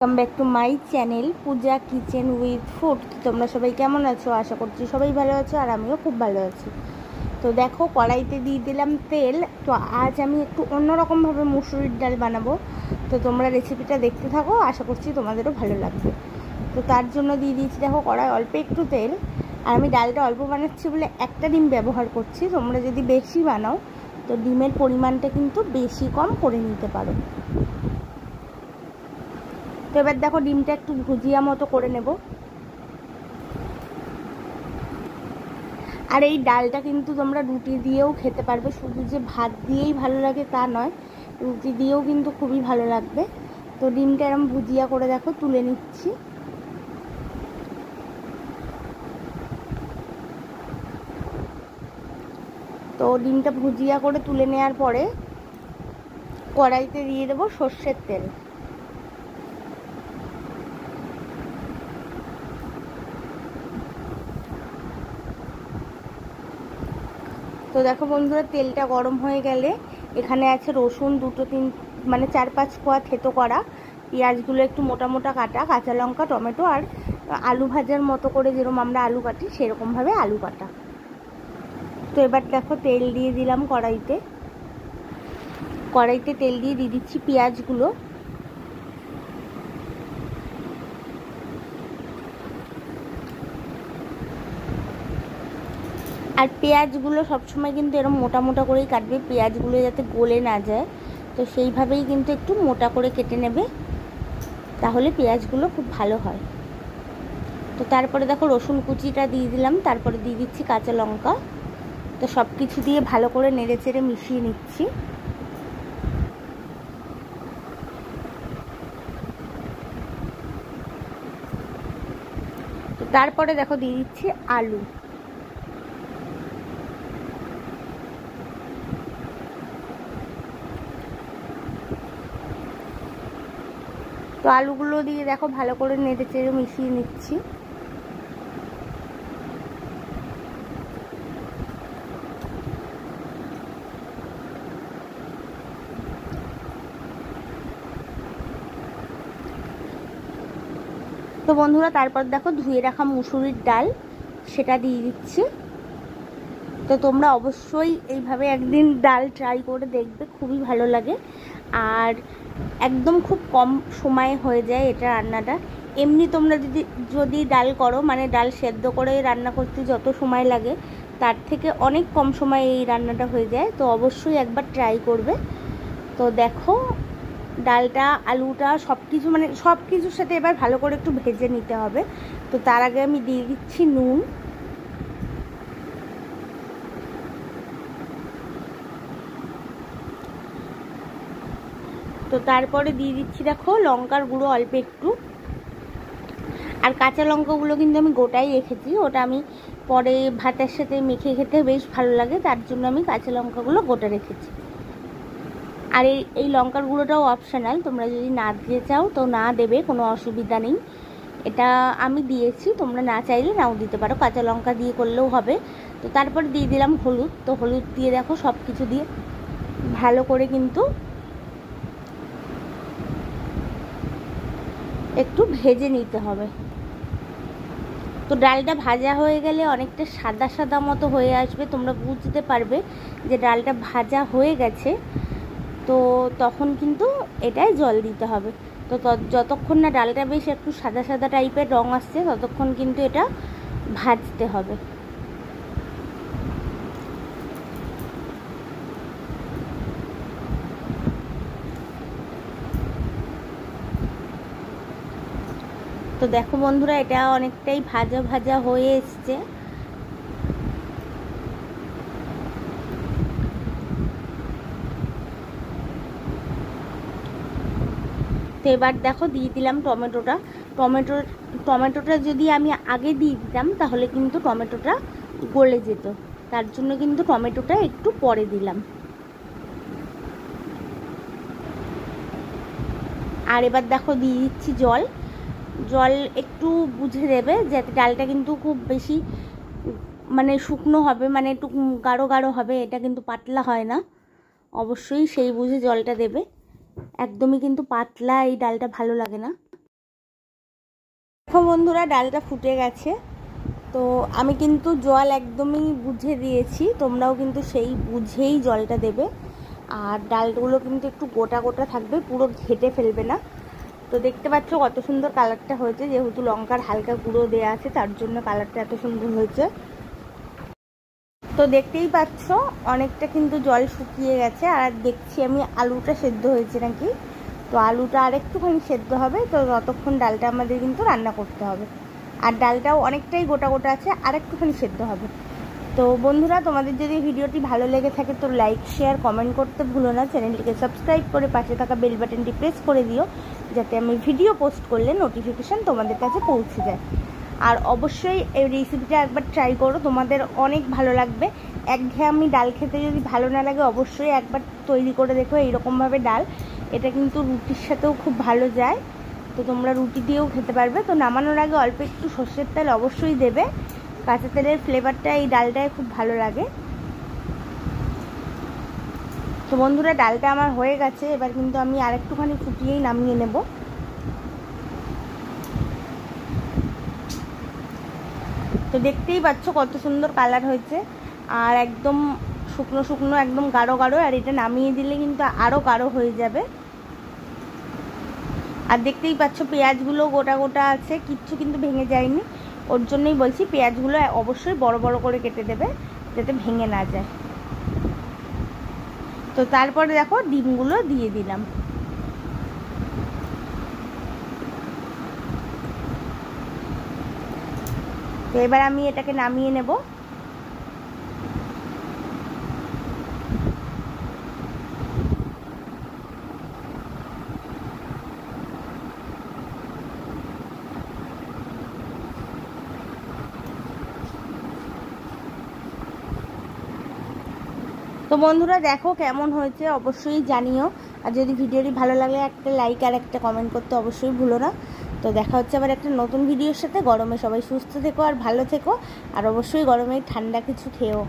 Welcome back to my channel Puja kitchen with food. তোমরা সবাই কেমন আছো? আশা করছি সবাই ভালো আছো, আর আমিও খুব ভালো আছি। তো দেখো, কড়াইতে দিয়ে দিলাম তেল। তো আজ আমি একটু অন্যরকমভাবে মুসুরির ডাল বানাবো। তো তোমরা রেসিপিটা দেখতে থাকো, আশা করছি তোমাদেরও ভালো লাগবে। তো তার জন্য দিয়ে দিয়েছি দেখো কড়াই অল্প একটু তেল। আর আমি ডালটা অল্প বানাচ্ছি বলে একটা ডিম ব্যবহার করছি। তোমরা যদি বেশি বানাও তো ডিমের পরিমাণটা কিন্তু বেশি কম করে নিতে পারো। তো এবার দেখো ডিমটা একটু ভুজিয়া মতো করে নেব। আর এই ডালটা কিন্তু তোমরা রুটি দিয়েও খেতে পারবে, শুধু যে ভাত দিয়েই ভালো লাগে তা নয়, রুটি দিয়েও কিন্তু খুবই ভালো লাগবে। তো ডিমটা এরকম ভুজিয়া করে দেখো তুলে নিচ্ছি। তো ডিমটা ভুজিয়া করে তুলে নেওয়ার পরে কড়াইতে দিয়ে দেবো সর্ষের তেল। তো দেখো বন্ধুরা, তেলটা গরম হয়ে গেলে এখানে আছে রসুন দুটো মানে 4-5 কোয়া থেতো করা, পেঁয়াজগুলো একটু মোটা মোটা কাটা, কাঁচা লঙ্কা, টমেটো, আর আলু ভাজার মতো করে যেরকম আমরা আলু কাটি সেরকমভাবে আলু কাটা। তো এবার দেখো তেল দিয়ে দিলাম কড়াইতে তেল দিয়ে দিচ্ছি পেঁয়াজগুলো। আর পেঁয়াজগুলো সবসময় কিন্তু এরকম মোটা মোটা করেই কাটবে, পেঁয়াজগুলো যাতে গলে না যায়। তো সেইভাবেই কিন্তু একটু মোটা করে কেটে নেবে, তাহলে পেঁয়াজগুলো খুব ভালো হয়। তো তারপরে দেখো রসুন কুচিটা দিয়ে দিলাম, তারপরে দিয়ে দিচ্ছি কাঁচা লঙ্কা। তো সব কিছু দিয়ে ভালো করে নেড়ে চেড়ে মিশিয়ে নিচ্ছি। তো তারপরে দেখো দিয়ে দিচ্ছি আলু। তো আলুগুলো দিয়ে দেখো ভালো করে নেড়ে চেড়ে মিশিয়ে নিচ্ছি। তো বন্ধুরা, তারপর দেখো ধুয়ে রাখা মুসুরির ডাল সেটা দিয়ে দিচ্ছি। তো তোমরা অবশ্যই এইভাবে একদিন ডাল ট্রাই করে দেখবে, খুবই ভালো লাগে। আর একদম খুব কম সময়ে হয়ে যায় এটা রান্নাটা। এমনি তোমরা যদি ডাল করো, মানে ডাল সেদ্ধ করে রান্না করতে যত সময় লাগে তার থেকে অনেক কম সময়ে এই রান্নাটা হয়ে যায়। তো অবশ্যই একবার ট্রাই করবে। তো দেখো ডালটা, আলুটা, সব কিছু মানে সব কিছুর সাথে এবার ভালো করে একটু ভেজে নিতে হবে। তো তার আগে আমি দিয়ে দিচ্ছি নুন। তো তারপরে দিয়ে দিচ্ছি দেখো লঙ্কার গুঁড়ো অল্প একটু। আর কাঁচা লঙ্কাগুলো কিন্তু আমি গোটাই রেখেছি, ওটা আমি পরে ভাতের সাথে মেখে খেতে বেশ ভালো লাগে, তার জন্য আমি কাঁচা লঙ্কাগুলো গোটা রেখেছি। আর এই লঙ্কার গুঁড়োটাও অপশনাল, তোমরা যদি না দিতে চাও তো না দেবে, কোনো অসুবিধা নেই। এটা আমি দিয়েছি, তোমরা না চাইলে নাও দিতে পারো, কাঁচা লঙ্কা দিয়ে করলেও হবে। তো তারপর দিয়ে দিলাম হলুদ। তো হলুদ দিয়ে দেখো সব কিছু দিয়ে ভালো করে কিন্তু একটু ভেজে নিতে হবে। তো ডালটা ভাজা হয়ে গেলে অনেকটা সাদা সাদা মতো হয়ে আসবে, তোমরা বুঝতে পারবে যে ডালটা ভাজা হয়ে গেছে। তো তখন কিন্তু এটাই জল দিতে হবে। তো যতক্ষণ না ডালটা বেশ একটু সাদা সাদা টাইপের রং আসছে ততক্ষণ কিন্তু এটা ভাজতে হবে। তো দেখো বন্ধুরা, এটা অনেকটাই ভাজা ভাজা হয়ে এসছে। তো এবার দেখো দিয়ে দিলাম টমেটোটা যদি আমি আগে দিয়ে দিতাম তাহলে কিন্তু টমেটোটা গলে যেত, তার জন্য কিন্তু টমেটোটা একটু পরে দিলাম। আর এবার দেখো দিয়ে দিচ্ছি জল একটু বুঝে দেবে, যাতে ডালটা কিন্তু খুব বেশি মানে শুকনো হবে, মানে একটু গাঢ় গাঢ় হবে, এটা কিন্তু পাতলা হয় না। অবশ্যই সেই বুঝে জলটা দেবে, একদমই কিন্তু পাতলা এই ডালটা ভালো লাগে না। দেখো বন্ধুরা, ডালটা ফুটে গেছে। তো আমি কিন্তু জল একদমই বুঝে দিয়েছি, তোমরাও কিন্তু সেই বুঝেই জলটা দেবে। আর ডালগুলো কিন্তু একটু গোটা গোটা থাকবে, পুরো ঘেটে ফেলবে না। তো দেখতে পাচ্ছ কত সুন্দর কালারটা হয়েছে, যেহেতু লঙ্কার হালকা গুঁড়ো দেওয়া আছে তার জন্য কালারটা এত সুন্দর হয়েছে। তো দেখতেই পাচ্ছ অনেকটা কিন্তু জল শুকিয়ে গেছে। আর দেখছি আমি আলুটা সেদ্ধ হয়েছে নাকি। তো আলুটা আর একটুখানি সেদ্ধ হবে, তো ততক্ষণ ডালটা আমাদের কিন্তু রান্না করতে হবে। আর ডালটাও অনেকটাই গোটা গোটা আছে, আর একটুখানি সেদ্ধ হবে। তো বন্ধুরা, তোমাদের যদি ভিডিওটি ভালো লেগে থাকে তো লাইক শেয়ার কমেন্ট করতে ভুলো না। চ্যানেলটিকে সাবস্ক্রাইব করে পাশে থাকা বেল বাটনটি প্রেস করে দিও, যাতে আমি ভিডিও পোস্ট করলে নোটিফিকেশান তোমাদের কাছে পৌঁছে যায়। আর অবশ্যই এই রেসিপিটা একবার ট্রাই করো, তোমাদের অনেক ভালো লাগবে। একঘেয়েমি ডাল খেতে যদি ভালো না লাগে অবশ্যই একবার তৈরি করে দেখো এইরকমভাবে ডাল। এটা কিন্তু রুটির সাথেও খুব ভালো যায়, তো তোমরা রুটি দিয়েও খেতে পারবে। তো নামানোর আগে অল্প একটু সর্ষের তেল অবশ্যই দেবে, কাঁচা তেলের ফ্লেভারটা এই ডালটায় খুব ভালো লাগে। তো বন্ধুরা, ডালটা আমার হয়ে গেছে, এবার কিন্তু আমি আর একটুখানি ফুটিয়েই নামিয়ে নেব। তো দেখতেই পাচ্ছ কত সুন্দর কালার হয়েছে, আর একদম শুকনো শুকনো, একদম গাঢ় গাঢ়। আর এটা নামিয়ে দিলে কিন্তু আরও গাঢ় হয়ে যাবে। আর দেখতেই পাচ্ছ পেঁয়াজগুলো গোটা গোটা আছে, কিচ্ছু কিন্তু ভেঙে যায়নি। ওর জন্যই বলছি পেঁয়াজগুলো অবশ্যই বড় বড় করে কেটে দেবে, যাতে ভেঙে না যায়। তো তারপরে দেখো ডিমগুলো দিয়ে দিলাম। তো এবার আমি এটাকে নামিয়ে নেব। তো বন্ধুরা দেখো কেমন হয়েছে অবশ্যই জানিও। আর যদি ভিডিওটি ভালো লাগে একটা লাইক আর একটা কমেন্ট করতে অবশ্যই ভুলো না। তো দেখা হচ্ছে আবার একটা নতুন ভিডিওর সাথে। গরমে সবাই সুস্থ থেকো আর ভালো থেকো, আর অবশ্যই গরমে ঠান্ডা কিছু খেও।